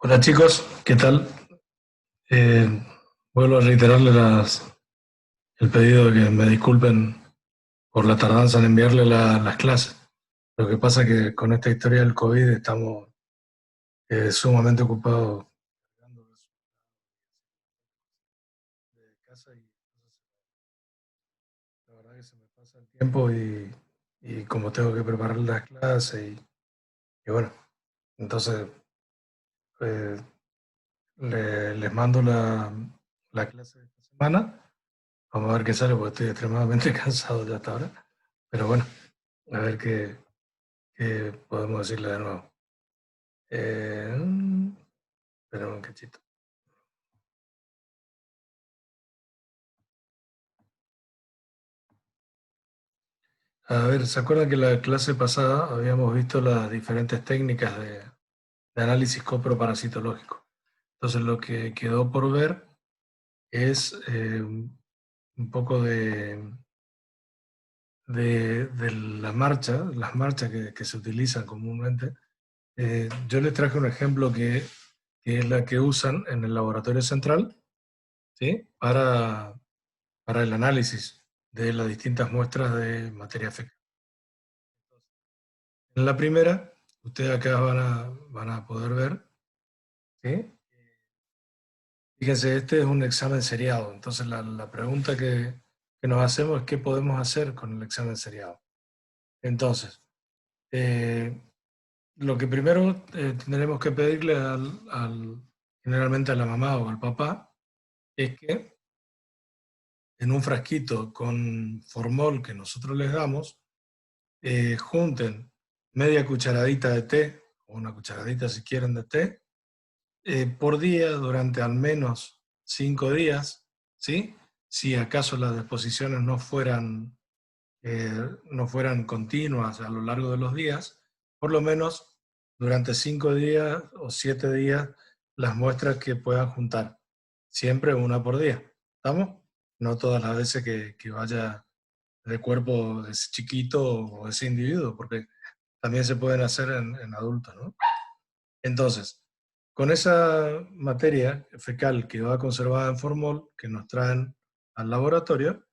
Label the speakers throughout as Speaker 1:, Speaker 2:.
Speaker 1: Hola chicos, ¿qué tal? Eh, Vuelvo a reiterarle el pedido de que me disculpen por la tardanza en enviarle las clases. Lo que pasa es que con esta historia del COVID estamos sumamente ocupados de casa y la verdad que se me pasa el tiempo y como tengo que preparar las clases y bueno, entonces eh, les mando la clase de esta semana. Vamos a ver qué sale porque estoy extremadamente cansado ya hasta ahora. Pero bueno, a ver qué podemos decirle de nuevo. Eh, Espera un cachito. A ver, ¿se acuerdan que la clase pasada habíamos visto las diferentes técnicas de análisis coproparasitológico? Entonces lo que quedó por ver es un poco de la marcha, las marchas que se utilizan comúnmente. Yo les traje un ejemplo que es la que usan en el laboratorio central, ¿sí? Para el análisis de las distintas muestras de materia fecal. En la primera, ustedes acá van a poder ver, ¿sí? Fíjense, este es un examen seriado, entonces la pregunta que nos hacemos es qué podemos hacer con el examen seriado. Entonces, eh, lo que primero tendremos que pedirle generalmente a la mamá o al papá es que en un frasquito con formol que nosotros les damos, junten media cucharadita de té, o una cucharadita si quieren de té, por día durante al menos 5 días, ¿sí? Si acaso las deposiciones no fueran continuas a lo largo de los días, por lo menos durante 5 días o 7 días las muestras que puedan juntar, siempre una por día, ¿estamos? No todas las veces que vaya de cuerpo de ese chiquito o ese individuo, porque también se pueden hacer en adultos, ¿no? Entonces, con esa materia fecal que va conservada en formol, que nos traen al laboratorio,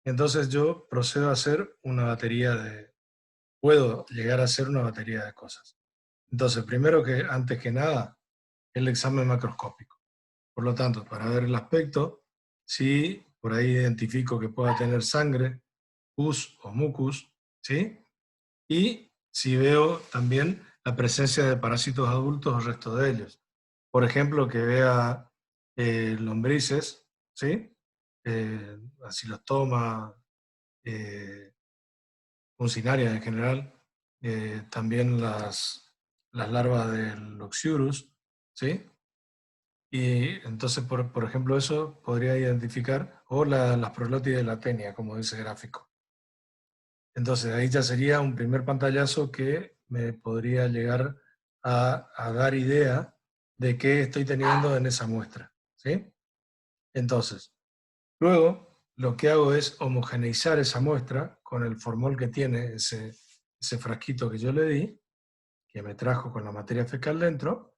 Speaker 1: entonces yo procedo a hacer una batería puedo llegar a hacer una batería de cosas. Entonces, primero que, antes que nada, el examen macroscópico. Por lo tanto, para ver el aspecto, si por ahí identifico que pueda tener sangre, pus o mucus, ¿sí? Y si veo también la presencia de parásitos adultos o resto de ellos. Por ejemplo, que vea lombrices, ¿sí? Asilostoma, eh, funcionarias en general, también las larvas del Oxyurus, ¿sí? Y entonces, por ejemplo, eso podría identificar, o las prolótides de la tenia, como dice el gráfico. Entonces, ahí ya sería un primer pantallazo que me podría llegar a dar idea de qué estoy teniendo en esa muestra, ¿sí? Entonces, luego lo que hago es homogeneizar esa muestra con el formol que tiene ese frasquito que yo le di, que me trajo con la materia fecal dentro.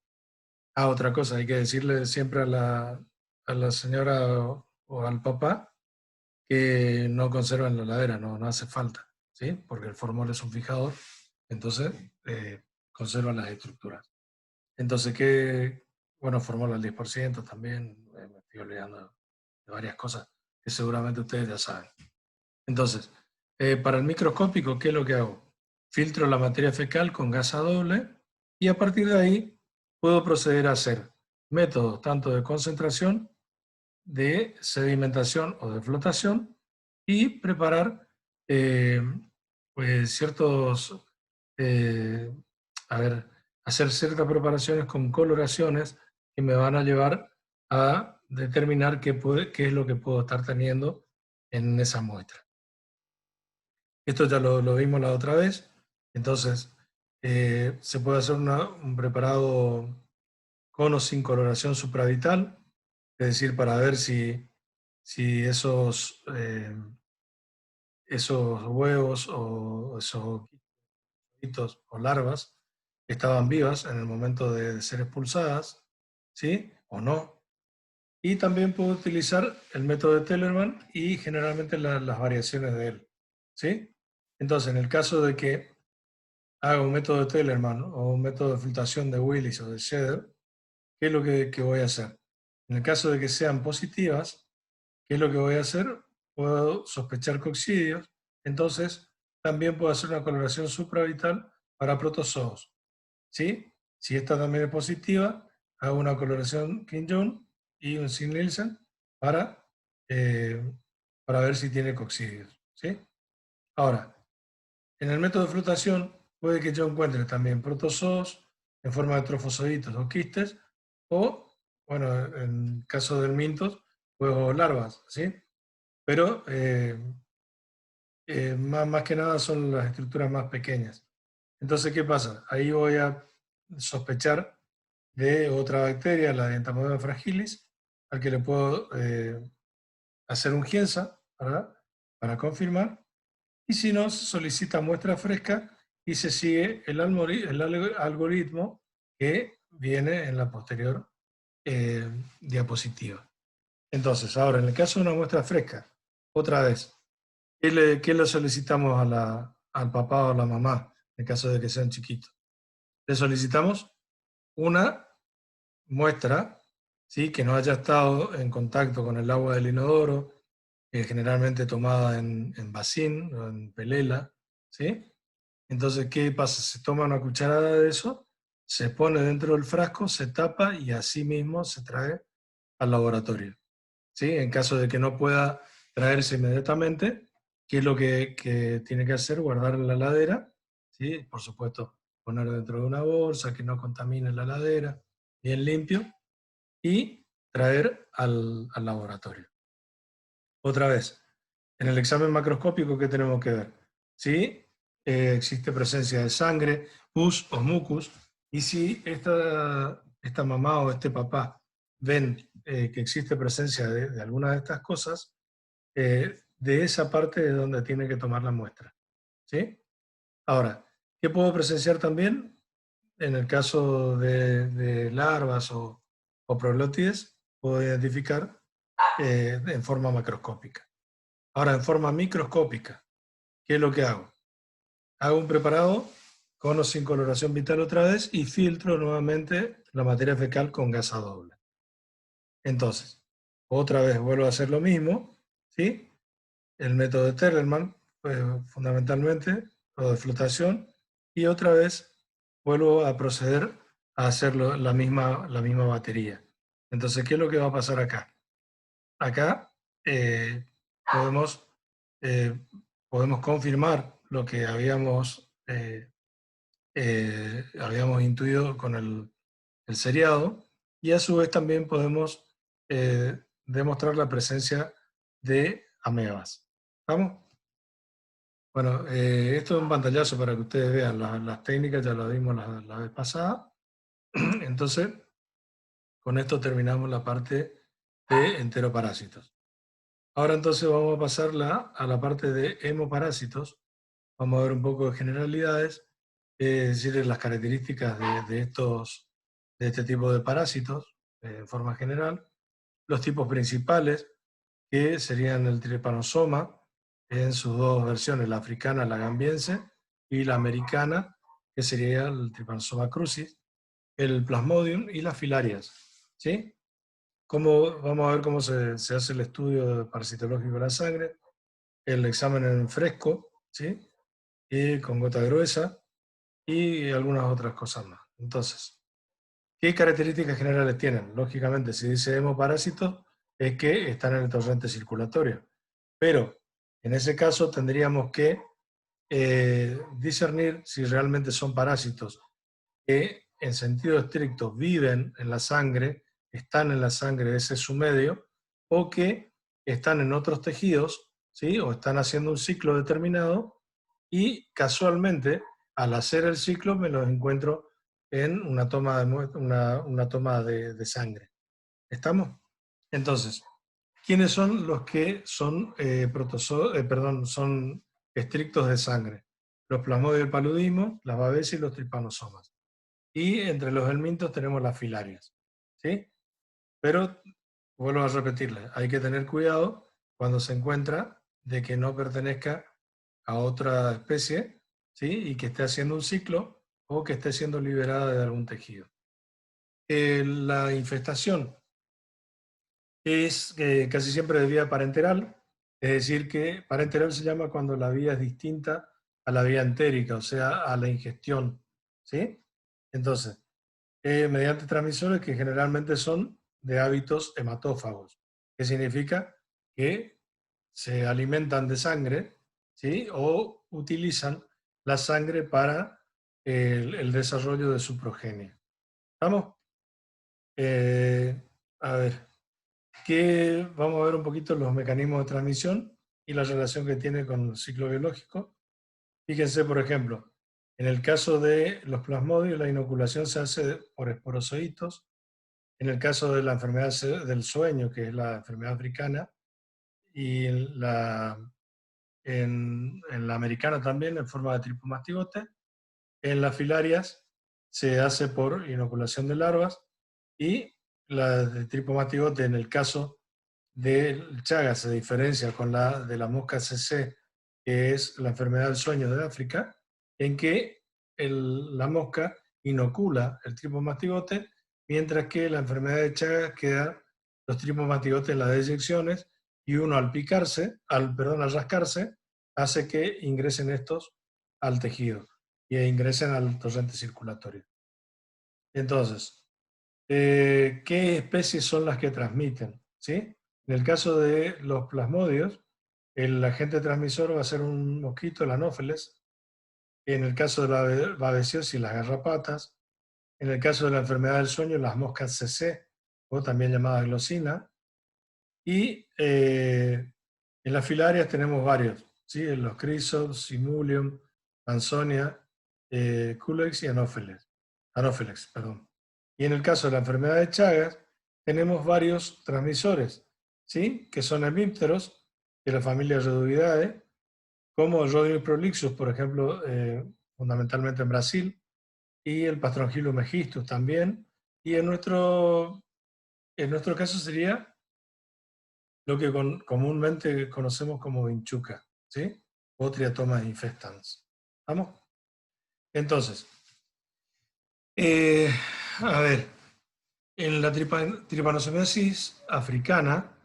Speaker 1: Otra cosa, hay que decirle siempre a la señora o al papá que no conservan la heladera, no hace falta, ¿sí? Porque el formol es un fijador, entonces conservan las estructuras. Entonces, bueno, formol al 10% también, me estoy olvidando de varias cosas que seguramente ustedes ya saben. Entonces, para el microscópico, ¿qué es lo que hago? Filtro la materia fecal con gasa doble y a partir de ahí puedo proceder a hacer métodos tanto de concentración, de sedimentación o de flotación y preparar eh, pues ciertos, eh, a ver, hacer ciertas preparaciones con coloraciones que me van a llevar a determinar qué es lo que puedo estar teniendo en esa muestra. Esto ya lo vimos la otra vez, entonces se puede hacer un preparado con o sin coloración supravital, es decir, para ver si esos huevos o esos hitos o larvas estaban vivas en el momento de ser expulsadas, ¿sí? O no. Y también puedo utilizar el método de Tellerman y generalmente las variaciones de él, ¿sí? Entonces, en el caso de que haga un método de Tellerman o un método de filtración de Willis o de Shader, ¿qué es lo que voy a hacer? En el caso de que sean positivas, ¿qué es lo que voy a hacer? Puedo sospechar coccidios, entonces también puedo hacer una coloración supraorbital para protozoos, ¿sí? Si esta también es positiva, hago una coloración King-Jones y un Sin-Nielsen para, eh, para ver si tiene coccidios, ¿sí? Ahora, en el método de flotación puede que yo encuentre también protozoos en forma de trofosoditos o quistes, o, bueno, en caso del mintos, huevos larvas, ¿sí? Pero más que nada son las estructuras más pequeñas. Entonces, ¿qué pasa? Ahí voy a sospechar de otra bacteria, la Entamoeba fragilis, al que le puedo hacer un GIENSA, ¿verdad? Para confirmar. Y si no, se solicita muestra fresca y se sigue el algoritmo que viene en la posterior eh, diapositiva. Entonces, ahora, en el caso de una muestra fresca, otra vez, ¿qué le solicitamos al papá o a la mamá en caso de que sean chiquitos? Le solicitamos una muestra, ¿sí? Que no haya estado en contacto con el agua del inodoro, generalmente tomada en bacín o en pelela, ¿sí? Entonces, ¿qué pasa? Se toma una cucharada de eso, se pone dentro del frasco, se tapa y así mismo se trae al laboratorio, ¿sí? En caso de que no pueda traerse inmediatamente, ¿qué es lo que tiene que hacer? Guardar en la heladera, ¿sí? Por supuesto, poner dentro de una bolsa que no contamine la heladera, bien limpio, y traer al laboratorio. Otra vez, en el examen macroscópico, ¿qué tenemos que ver? Si existe presencia de sangre, pus o mucus, y si esta mamá o este papá ven que existe presencia de alguna de estas cosas, de esa parte es donde tiene que tomar la muestra, ¿sí? Ahora, ¿qué puedo presenciar también? En el caso de larvas o proglótides, puedo identificar en forma macroscópica. Ahora, en forma microscópica, ¿qué es lo que hago? Hago un preparado con o sin coloración vital otra vez y filtro nuevamente la materia fecal con gasa doble. Entonces, otra vez vuelvo a hacer lo mismo, ¿sí? El método de Tellerman, fundamentalmente, o de flotación, y otra vez vuelvo a proceder a hacer la misma batería. Entonces, ¿qué es lo que va a pasar acá? Acá eh, podemos, eh, podemos confirmar lo que habíamos intuido con el seriado, y a su vez también podemos demostrar la presencia de amebas. ¿Estamos? Bueno, esto es un pantallazo para que ustedes vean las técnicas, ya lo vimos la vez pasada. Entonces, con esto terminamos la parte de enteroparásitos. Ahora entonces vamos a pasar a la parte de hemoparásitos. Vamos a ver un poco de generalidades, es decir, las características de este tipo de parásitos en forma general, los tipos principales, que serían el trypanosoma en sus dos versiones, la africana, la gambiense, y la americana, que sería el trypanosoma crucis, el plasmodium y las filarias. ¿Sí? Vamos a ver cómo se hace el estudio parasitológico de la sangre, el examen en fresco, ¿sí? Y con gota gruesa y algunas otras cosas más. Entonces, ¿qué características generales tienen? Lógicamente, si dice hemoparásitos, es que están en el torrente circulatorio. Pero en ese caso tendríamos que discernir si realmente son parásitos que en sentido estricto viven en la sangre, están en la sangre, ese es su medio, o que están en otros tejidos, ¿sí? O están haciendo un ciclo determinado y casualmente al hacer el ciclo me los encuentro en una toma de sangre. ¿Estamos? Entonces, ¿quiénes son los que son, son estrictos de sangre? Los plasmodios del paludismo, las babesias y los tripanosomas. Y entre los helmintos tenemos las filarias. ¿sí? Pero, vuelvo a repetirle, hay que tener cuidado cuando se encuentra de que no pertenezca a otra especie, ¿sí? Y que esté haciendo un ciclo o que esté siendo liberada de algún tejido. La infestación es casi siempre de vía parenteral, es decir, que parenteral se llama cuando la vía es distinta a la vía entérica, o sea, a la ingestión, ¿sí? Entonces, mediante transmisores que generalmente son de hábitos hematófagos, que significa que se alimentan de sangre, ¿sí? O utilizan la sangre para el desarrollo de su progenie. ¿Vamos? A ver, vamos a ver un poquito los mecanismos de transmisión y la relación que tiene con el ciclo biológico. Fíjense, por ejemplo, en el caso de los plasmodios, la inoculación se hace por esporozoitos. En el caso de la enfermedad del sueño, que es la enfermedad africana, y en la americana también, en forma de tripomastigote. En las filarias se hace por inoculación de larvas, y la de tripomastigote, en el caso del Chagas, se diferencia con la de la mosca CC, que es la enfermedad del sueño de África, en que la mosca inocula el tripomastigote, mientras que la enfermedad de Chagas queda los tripomastigotes en las deyecciones, y uno al al rascarse, hace que ingresen estos al tejido y ingresen al torrente circulatorio. Entonces, ¿qué especies son las que transmiten? ¿Sí? En el caso de los plasmodios, el agente transmisor va a ser un mosquito, el anófeles. En el caso de la babesiosis, las garrapatas. En el caso de la enfermedad del sueño, las moscas CC, o también llamadas glosina. Y en las filarias tenemos varios, ¿sí? Los Chrysops, Simulium, Ansonia, Culex y Anopheles, perdón. Y en el caso de la enfermedad de Chagas, tenemos varios transmisores, ¿sí? Que son hemípteros de la familia Reduvidae, como el Rhodiola prolixus, por ejemplo, fundamentalmente en Brasil, y el Pastrongylum megistus también. Y en nuestro caso sería lo que comúnmente conocemos como vinchuca, ¿sí? O Triatoma infestans. ¿Vamos? Entonces, eh, a ver, en la tripanosomiasis africana,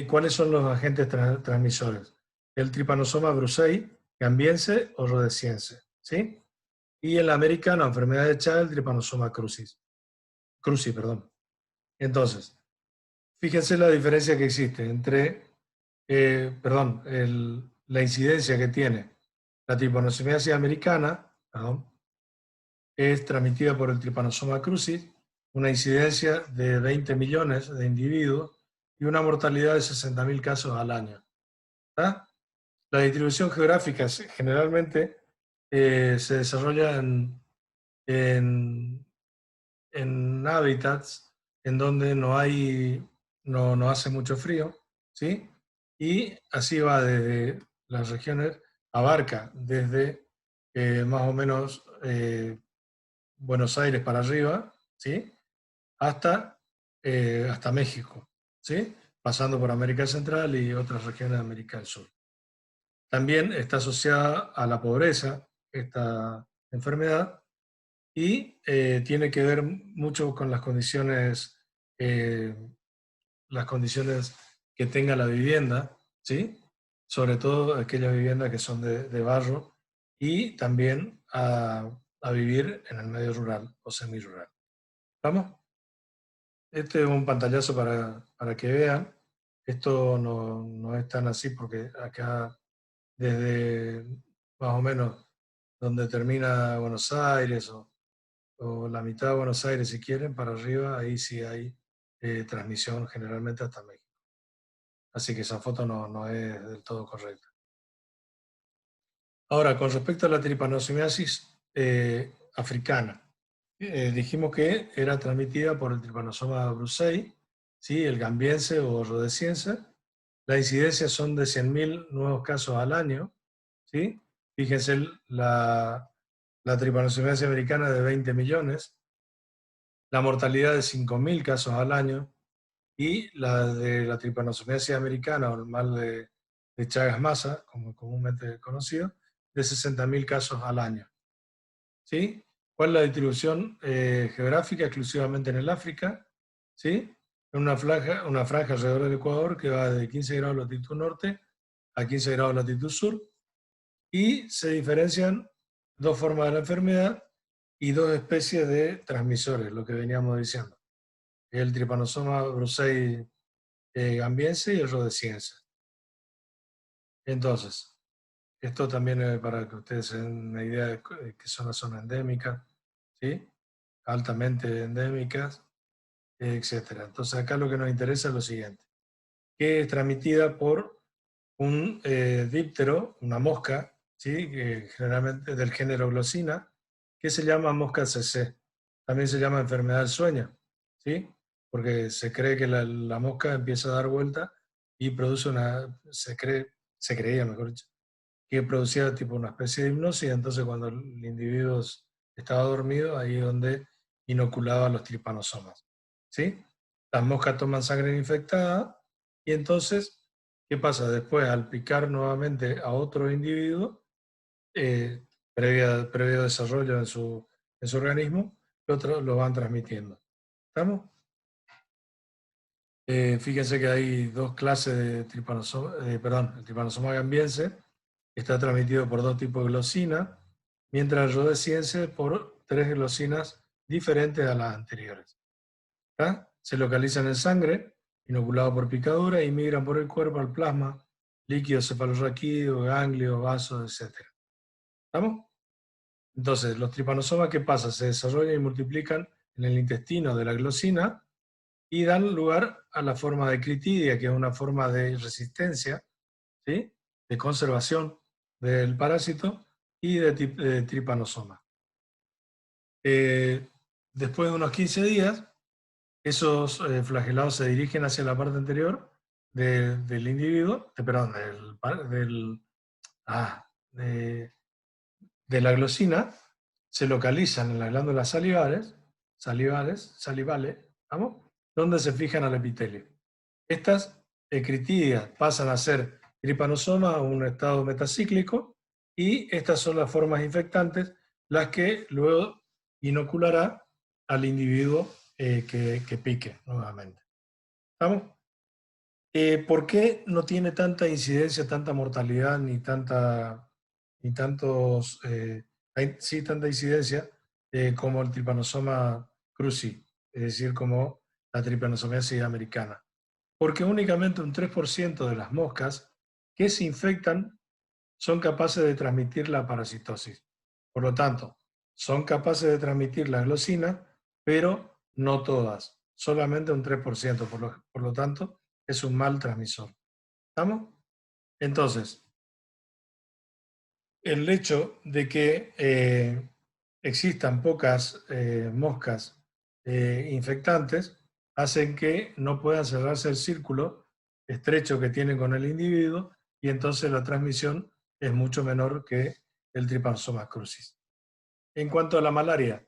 Speaker 1: ¿cuáles son los agentes transmisores? El Trypanosoma brucei, gambiense o rhodesiense, ¿sí? Y en la americana, enfermedad de Chagas, el Trypanosoma cruzi, perdón. Entonces, fíjense la diferencia que existe entre la incidencia que tiene la tripanosomiasis americana, es transmitida por el Trypanosoma cruzi, una incidencia de 20 millones de individuos y una mortalidad de 60.000 casos al año. ¿Tá? La distribución geográfica generalmente se desarrolla en, en hábitats en donde no hace mucho frío, ¿sí? Y así va desde las regiones, abarca desde más o menos Buenos Aires para arriba, ¿sí? Hasta México, ¿sí? Pasando por América Central y otras regiones de América del Sur. También está asociada a la pobreza esta enfermedad, y tiene que ver mucho con eh, las condiciones que tenga la vivienda, ¿sí? Sobre todo aquellas viviendas que son de barro, y también a vivir en el medio rural o semirural. ¿Vamos? Este es un pantallazo para que vean. Esto no es tan así, porque acá, desde más o menos donde termina Buenos Aires, o la mitad de Buenos Aires, si quieren, para arriba, ahí sí hay transmisión generalmente hasta México. Así que esa foto no es del todo correcta. Ahora, con respecto a la tripanosomiasis africana, dijimos que era transmitida por el Trypanosoma brucei, ¿sí? El gambiense o rhodesiense. La incidencia son de 100.000 nuevos casos al año, ¿sí? Fíjense la tripanosomiasis americana de 20 millones. la mortalidad de 5.000 casos al año y la de la tripanosomiasis americana o el mal de Chagas-Massa, como comúnmente conocido, de 60.000 casos al año. ¿Sí? ¿Cuál es la distribución geográfica? Exclusivamente en el África, ¿sí? En una franja alrededor del Ecuador que va de 15 grados de latitud norte a 15 grados de latitud sur, y se diferencian dos formas de la enfermedad y dos especies de transmisores, lo que veníamos diciendo. El Trypanosoma brucei gambiense y el rhodesiense. Entonces, esto también es para que ustedes se den una idea de que son las zonas endémicas, ¿sí? Altamente endémicas, etcétera. Entonces acá lo que nos interesa es lo siguiente, que es transmitida por un díptero, una mosca, ¿sí? Generalmente del género Glossina, que se llama mosca CC. También se llama enfermedad del sueño, ¿sí? Porque se cree que la mosca empieza a dar vuelta y produce se creía, mejor dicho, que producía tipo una especie de hipnosis, entonces cuando el individuo estaba dormido, ahí es donde inoculaba los tripanosomas, ¿sí? Las moscas toman sangre infectada y entonces, ¿qué pasa? Después, al picar nuevamente a otro individuo, previo desarrollo en su organismo, lo van transmitiendo. ¿Estamos? Fíjense que hay dos clases de tripanosoma, perdón, el tripanosoma gambiense está transmitido por dos tipos de glosina, mientras el rhodesiense por tres glosinas diferentes a las anteriores. ¿Está? Se localizan en sangre, inoculado por picadura, y migran por el cuerpo al plasma, líquido cefalorraquídeo, ganglios, vasos, etc. ¿Estamos? Entonces, los tripanosomas, ¿qué pasa? Se desarrollan y multiplican en el intestino de la glosina y dan lugar a la forma de critidia, que es una forma de resistencia, ¿sí? De conservación del parásito y de tripanosoma. Después de unos 15 días, esos flagelados se dirigen hacia la parte anterior del individuo, perdón, ah, de, de la glosina, se localizan en las glándulas salivales, ¿vamos? Donde se fijan al epitelio. Estas critidias pasan a ser tripanosoma a un estado metacíclico y estas son las formas infectantes las que luego inoculará al individuo que pique nuevamente. ¿Estamos? ¿Por qué no tiene tanta incidencia, tanta mortalidad, ni tantos, sí, tanta incidencia como el Trypanosoma cruzi, es decir, como la tripanosomiasis americana? Porque únicamente un 3% de las moscas que se infectan son capaces de transmitir la parasitosis. Por lo tanto, son capaces de transmitir la glosina, pero no todas, solamente un 3%. Por lo tanto, es un mal transmisor. ¿Estamos? Entonces, el hecho de que existan pocas moscas infectantes hacen que no puedan cerrarse el círculo estrecho que tienen con el individuo y entonces la transmisión es mucho menor que el Trypanosoma cruzi. En cuanto a la malaria,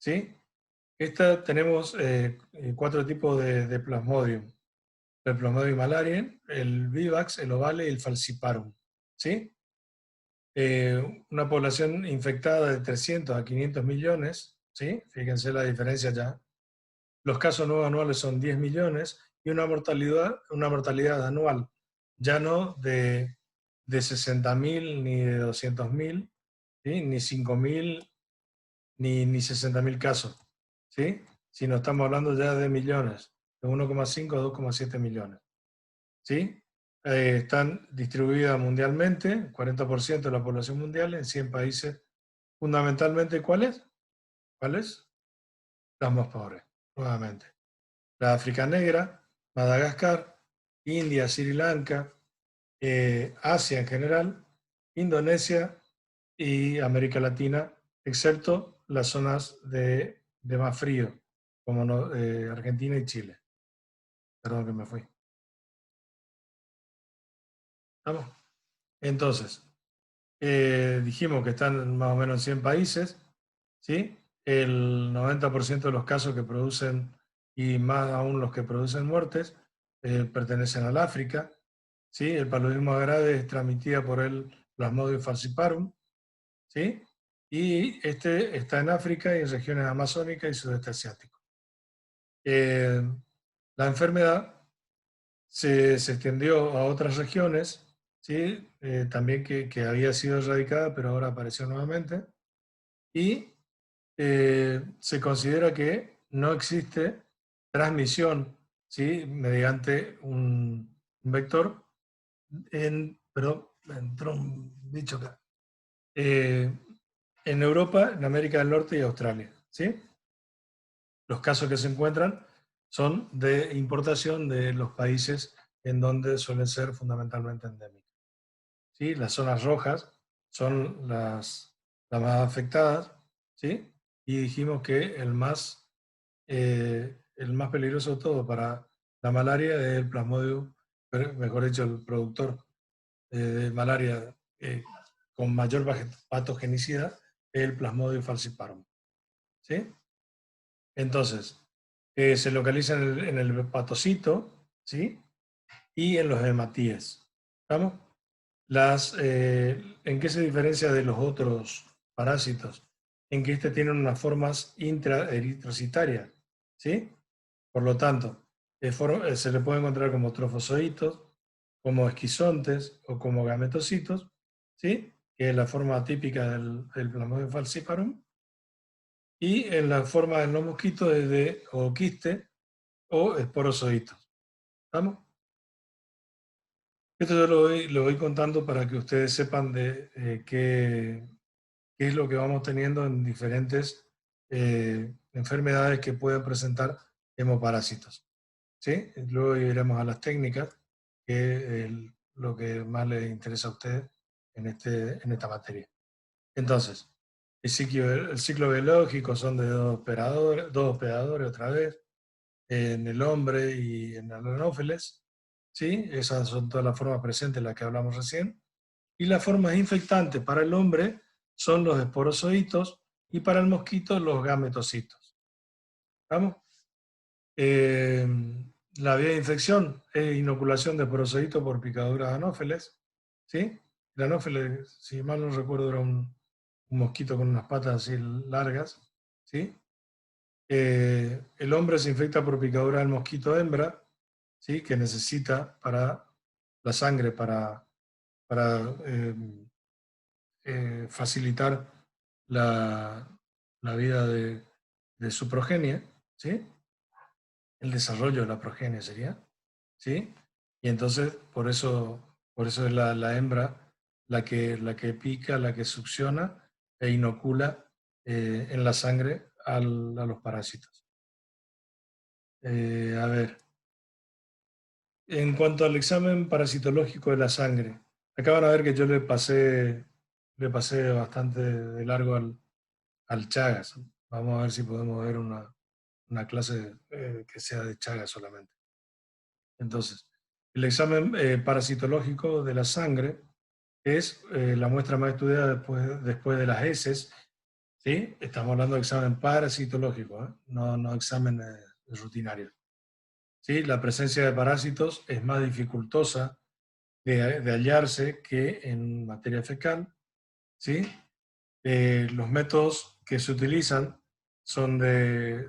Speaker 1: ¿sí? Tenemos 4 tipos de Plasmodium. El Plasmodium malariae, el Vivax, el Ovale y el Falciparum, ¿sí? Una población infectada de 300 a 500 millones, ¿sí? Fíjense la diferencia ya. Los casos nuevos anuales son 10 millones y una mortalidad anual ya no de 60.000 ni de 200.000, ¿sí? Ni 5.000 ni 60.000 casos, ¿sí? Sino estamos hablando ya de millones, de 1,5 a 2,7 millones, ¿sí? Están distribuidas mundialmente, 40% de la población mundial en 100 países, fundamentalmente, ¿cuáles? ¿Cuáles? Las más pobres, nuevamente. La África Negra, Madagascar, India, Sri Lanka, Asia en general, Indonesia y América Latina, excepto las zonas de más frío, como Argentina y Chile. Perdón que me fui. ¿Estamos? Entonces, dijimos que están más o menos en 100 países, ¿sí? el 90% de los casos que producen, y más aún los que producen muertes, pertenecen al África. ¿Sí? El paludismo grave es transmitida por el Plasmodium falciparum, ¿sí? Y este está en África y en regiones amazónicas y sudeste asiático. La enfermedad se extendió a otras regiones, ¿sí? También que había sido erradicada, pero ahora apareció nuevamente. Y se considera que no existe transmisión, ¿sí? Mediante un vector. Perdón, me entró un bicho acá. En Europa, en América del Norte y Australia, ¿sí? Los casos que se encuentran son de importación de los países en donde suelen ser fundamentalmente endémicos, ¿sí? Las zonas rojas son las más afectadas, ¿sí? Y dijimos que el más peligroso de todo para la malaria es el Plasmodium, mejor dicho, el productor de malaria con mayor patogenicidad es el Plasmodium falciparum, ¿sí? Entonces, se localiza en el hepatocito, ¿sí? Y en los hematíes. ¿Estamos? ¿En qué se diferencia de los otros parásitos? En que este tiene unas formas intraeritrocitarias, ¿sí? Por lo tanto, se le puede encontrar como trofozoitos, como esquizontes o como gametocitos, ¿sí? Que es la forma típica del Plasmodium falciparum. Y en la forma de los mosquitos es de o quiste o esporozoitos. ¿Estamos? Esto yo lo voy contando para que ustedes sepan de qué es lo que vamos teniendo en diferentes enfermedades que pueden presentar hemoparásitos, ¿sí? Luego iremos a las técnicas, que es lo que más les interesa a ustedes en esta materia. Entonces, el ciclo biológico son de dos hospedadores otra vez, en el hombre y en el anófeles, ¿sí? Esas son todas las formas presentes, las que hablamos recién. Y las formas infectantes para el hombre son los esporozoitos y para el mosquito los gametocitos. ¿Vamos? Eh, la vía de infección es inoculación de esporozoitos por picaduras anófeles, ¿sí? El anófeles, si mal no recuerdo, era un mosquito con unas patas así largas, ¿sí? El hombre se infecta por picadura del mosquito hembra, ¿sí? Que necesita para la sangre para facilitar la, la vida de su progenie, ¿sí? El desarrollo de la progenie sería, ¿sí? Y entonces por eso es la hembra la que pica, la que succiona e inocula en la sangre a los parásitos. A ver, en cuanto al examen parasitológico de la sangre, acá van a ver que yo le pasé bastante de largo al Chagas. Vamos a ver si podemos ver una clase que sea de Chagas solamente. Entonces, el examen parasitológico de la sangre es la muestra más estudiada después de las heces, ¿sí? Estamos hablando de examen parasitológico, ¿eh? No examen rutinario. ¿Sí? La presencia de parásitos es más dificultosa de hallarse que en materia fecal, ¿sí? Los métodos que se utilizan son de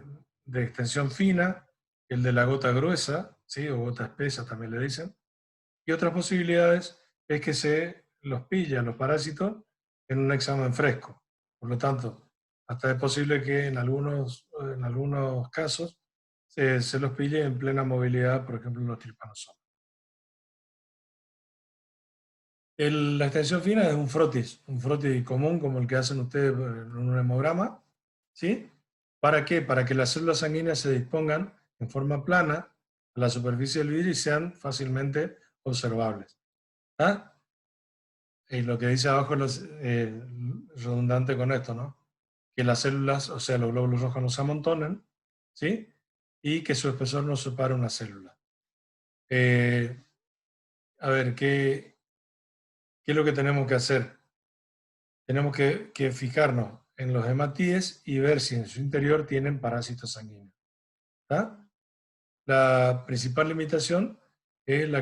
Speaker 1: extensión fina, el de la gota gruesa, ¿sí? O gota espesa también le dicen, y otras posibilidades es que se los pilla los parásitos en un examen fresco. Por lo tanto, hasta es posible que en algunos casos se los pille en plena movilidad, por ejemplo, en los trypanosomas. La extensión fina es un frotis común como el que hacen ustedes en un hemograma, ¿sí? ¿Para qué? Para que las células sanguíneas se dispongan en forma plana a la superficie del vidrio y sean fácilmente observables. ¿Ah? Y lo que dice abajo es redundante con esto, ¿no? Que las células, o sea, los glóbulos rojos no se amontonen, ¿sí? Y que su espesor no separe una célula. Eh, a ver, ¿qué es lo que tenemos que hacer? Tenemos que fijarnos en los hematíes y ver si en su interior tienen parásitos sanguíneos. ¿Está? La principal limitación es la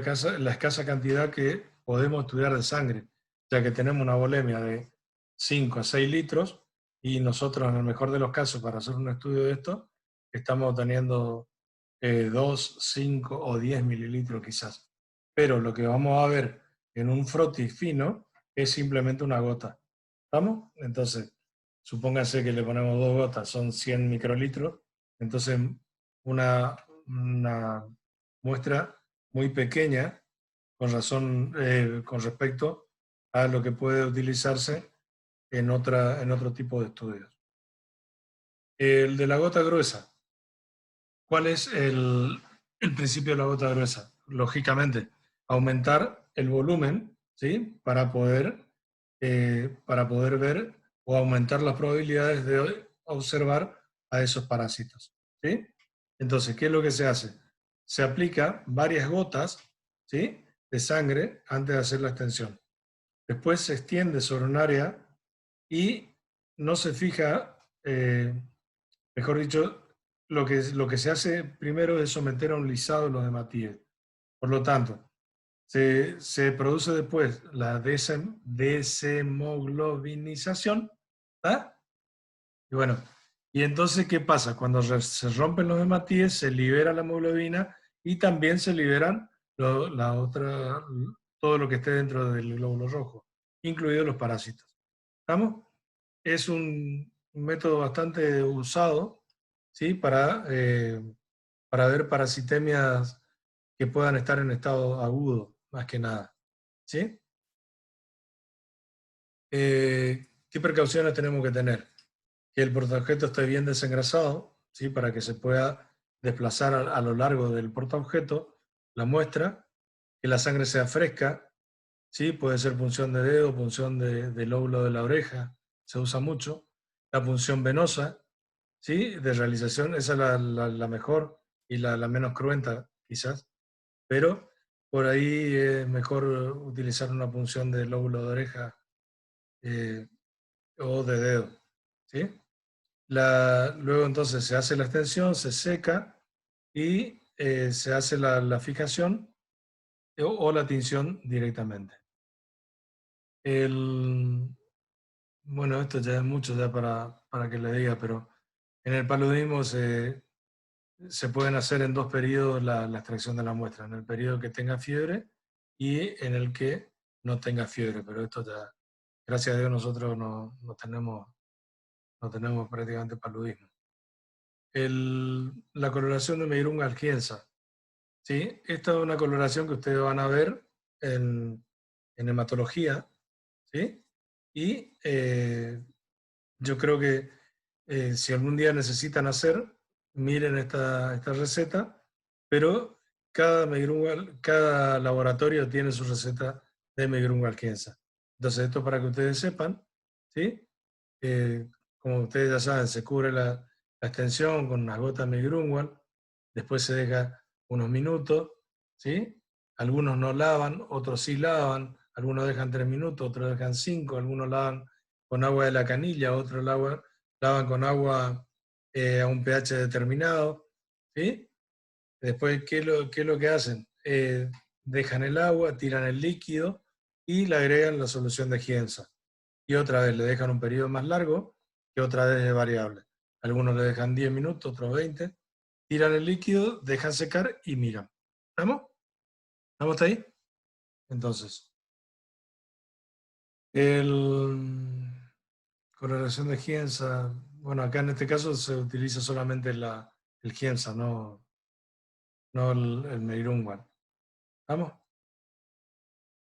Speaker 1: escasa cantidad que podemos estudiar de sangre, ya que tenemos una volemia de 5 a 6 litros y nosotros, en el mejor de los casos, para hacer un estudio de esto, estamos teniendo 2, 5 o 10 mililitros quizás. Pero lo que vamos a ver en un frotis fino es simplemente una gota. ¿Estamos? Entonces, supóngase que le ponemos 2 gotas, son 100 microlitros. Entonces, una muestra muy pequeña con respecto a lo que puede utilizarse en otro tipo de estudios. El de la gota gruesa. ¿Cuál es el principio de la gota gruesa? Lógicamente, aumentar el volumen, ¿sí? Para poder ver o aumentar las probabilidades de observar a esos parásitos, ¿sí? Entonces, ¿qué es lo que se hace? Se aplica varias gotas, ¿sí? De sangre antes de hacer la extensión. Después se extiende sobre un área y no se fija, mejor dicho, lo que se hace primero es someter a un lisado los hematíes. Por lo tanto, se produce después la desemoglobinización, ¿tá? Y bueno, y entonces, ¿qué pasa? Cuando se rompen los hematíes, se libera la hemoglobina y también se liberan todo lo que esté dentro del glóbulo rojo, incluidos los parásitos. ¿Estamos? Es un método bastante usado, ¿sí? Para ver parasitemias que puedan estar en estado agudo, más que nada. ¿Sí? ¿Qué precauciones tenemos que tener? Que el portaobjeto esté bien desengrasado, ¿sí? Para que se pueda desplazar a lo largo del portaobjeto la muestra, que la sangre sea fresca, ¿sí? Puede ser punción de dedo, punción del lóbulo de la oreja, se usa mucho. La punción venosa, ¿sí? De realización, esa es la mejor y la menos cruenta, quizás, pero por ahí es mejor utilizar una punción del lóbulo de oreja eh, o de dedo, ¿sí? Luego entonces se hace la extensión, se seca y se hace la fijación o la tinción directamente. Bueno, esto ya es mucho ya para que le diga, pero en el paludismo se pueden hacer en 2 periodos la extracción de la muestra, en el periodo que tenga fiebre y en el que no tenga fiebre, pero esto ya, gracias a Dios, nosotros no tenemos prácticamente paludismo. La coloración de Meirunga algiensa, ¿sí? Esta es una coloración que ustedes van a ver en hematología, ¿sí? Y yo creo que si algún día necesitan hacer, miren esta receta, pero cada laboratorio tiene su receta de Meirunga algiensa. Entonces, esto para que ustedes sepan, ¿sí? Como ustedes ya saben, se cubre la extensión con unas gotas de Meirunga, después se deja unos minutos, ¿sí? Algunos no lavan, otros sí lavan, algunos dejan 3 minutos, otros dejan 5, algunos lavan con agua de la canilla, otros lavan con agua a un pH determinado, ¿sí? Después, ¿qué es lo que hacen? Dejan el agua, tiran el líquido y le agregan la solución de Gienza. Y otra vez le dejan un periodo más largo, que otra vez es variable. Algunos le dejan 10 minutos, otros 20. Tiran el líquido, dejan secar y miran. ¿Estamos? ¿Estamos hasta ahí? Entonces, coloración de Gienza. Bueno, acá en este caso se utiliza solamente el Gienza, no el Meirungan. ¿Estamos?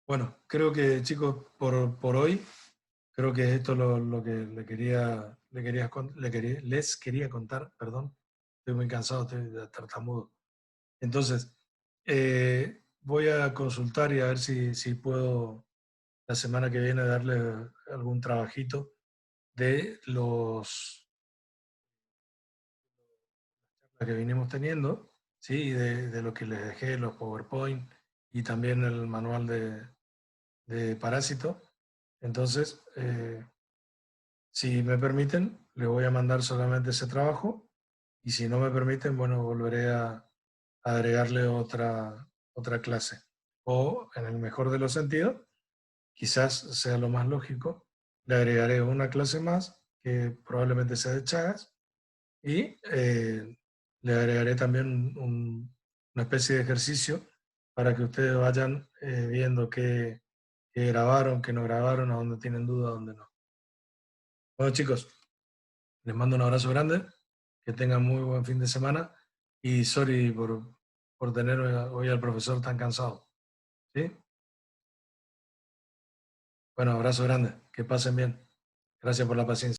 Speaker 1: Bueno, creo que, chicos, por hoy, creo que esto es lo que les quería contar, perdón. Estoy muy cansado, estoy tartamudo. Entonces, voy a consultar y a ver si puedo la semana que viene darle algún trabajito de la que vinimos teniendo, ¿sí? De lo que les dejé, los PowerPoint y también el manual de Parásito. Entonces, Si me permiten, le voy a mandar solamente ese trabajo y si no me permiten, bueno, volveré a agregarle otra clase. O, en el mejor de los sentidos, quizás sea lo más lógico, le agregaré una clase más que probablemente sea de Chagas y le agregaré también una especie de ejercicio para que ustedes vayan viendo qué grabaron, qué no grabaron, a dónde tienen duda, a dónde no. Bueno, chicos, les mando un abrazo grande, que tengan muy buen fin de semana y sorry por tener hoy al profesor tan cansado. ¿Sí? Bueno, abrazo grande, que pasen bien. Gracias por la paciencia.